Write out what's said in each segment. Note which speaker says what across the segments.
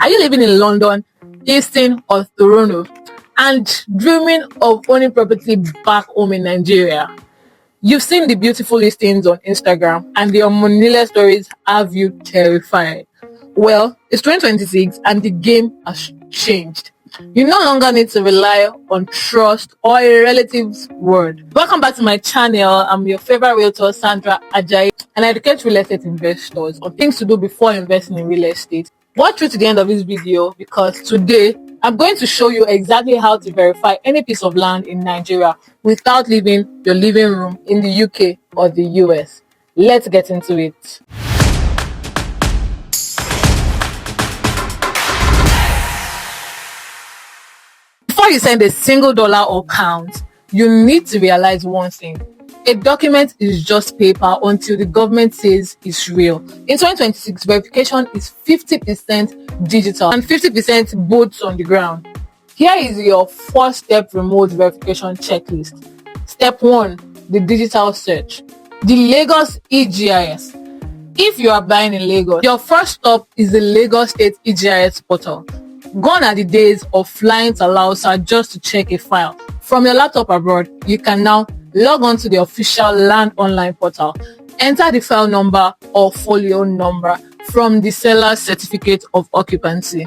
Speaker 1: Are you living in London, Houston, or Toronto and dreaming of owning property back home in Nigeria? You've seen the beautiful listings on Instagram and the Omonile stories have you terrified. Well, it's 2026 and the game has changed. You no longer need to rely on trust or a relative's word. Welcome back to my channel. I'm your favorite realtor, Sandra Ajayi, and I educate real estate investors on things to do before investing in real estate. Watch through to the end of this video because today I'm going to show you exactly how to verify any piece of land in Nigeria without leaving your living room in the UK or the US. Let's get into it. Before you send a single dollar or pound, you need to realize one thing. A document is just paper until the government says it's real. In 2026, verification is 50% digital and 50% boots on the ground. Here is your 4-step remote verification checklist. Step 1, the digital search. The Lagos e-GIS. If you are buying in Lagos, your first stop is the Lagos State e-GIS portal. Gone are the days of flying to Laos just to check a file. From your laptop abroad, you can now log on to the official Land Online portal, enter the file number or folio number from the seller's certificate of occupancy.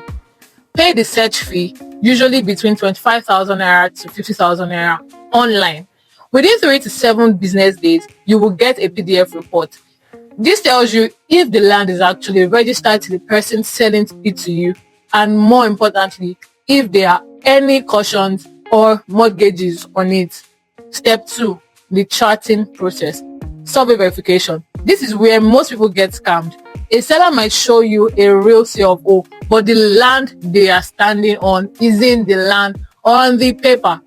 Speaker 1: Pay the search fee, usually between 25,000 naira to 50,000 naira online. Within 3 to 7 business days, you will get a PDF report. This tells you if the land is actually registered to the person selling it to you, and more importantly, if there are any cautions or mortgages on it. Step 2, the charting process. Survey verification. This is where most people get scammed. A seller might show you a real C of O, but the land they are standing on isn't the land on the paper.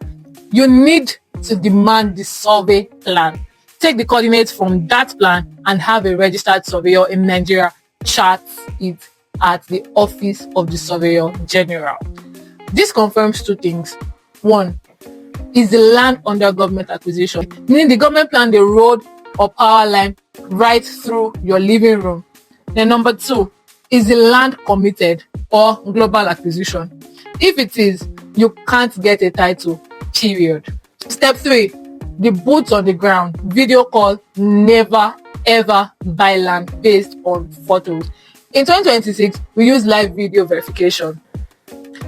Speaker 1: You need to demand the survey plan. Take the coordinates from that plan and have a registered surveyor in Nigeria chart it at the office of the Surveyor General. This confirms 2 things. 1, is the land under government acquisition, meaning the government planned the road or power line right through your living room. Then number 2, is the land committed or global acquisition? If it is, you can't get a title, period. Step 3, the boots on the ground. Video call. Never ever buy land based on photos. In 2026, we use live video verification.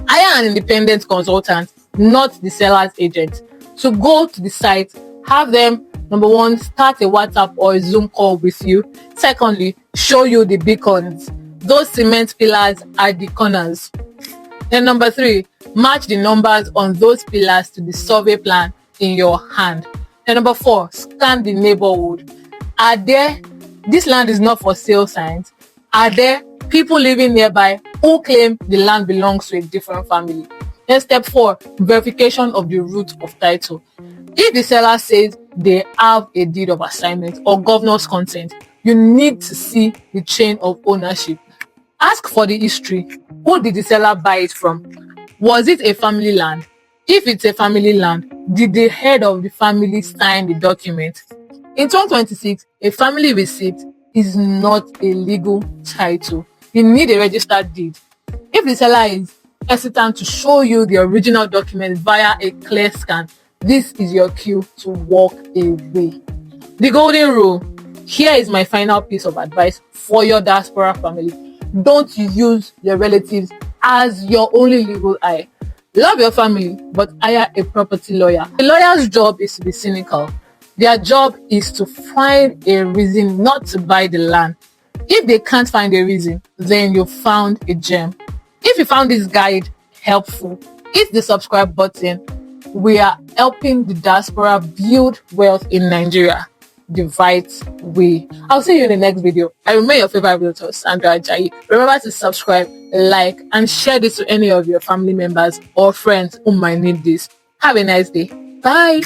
Speaker 1: Hire an independent consultant, not the seller's agent. So go to the site, have them, number 1, start a WhatsApp or a Zoom call with you. Secondly, show you the beacons. Those cement pillars are the corners. Then number 3, match the numbers on those pillars to the survey plan in your hand. Then number 4, scan the neighborhood. Are there, this land is not for sale signs? Are there people living nearby who claim the land belongs to a different family? Then step 4, verification of the root of title. If the seller says they have a deed of assignment or governor's consent, you need to see the chain of ownership. Ask for the history. Who did the seller buy it from? Was it a family land? If it's a family land, did the head of the family sign the document? In 2026, a family receipt is not a legal title. You need a registered deed. If the seller is hesitant to show you the original document via a clear scan, this is your cue to walk away. The golden rule. Here is my final piece of advice for your diaspora family. Don't use your relatives as your only legal eye. Love your family, but hire a property lawyer. The lawyer's job is to be cynical. Their job is to find a reason not to buy the land. If they can't find a reason, then you found a gem. If you found this guide helpful, hit the subscribe button. We are helping the diaspora build wealth in Nigeria the right way. I'll see you in the next video. I remain your favorite realtor, Sandra Ajayi. Remember to subscribe, like, and share this to any of your family members or friends who might need this. Have a nice day. Bye.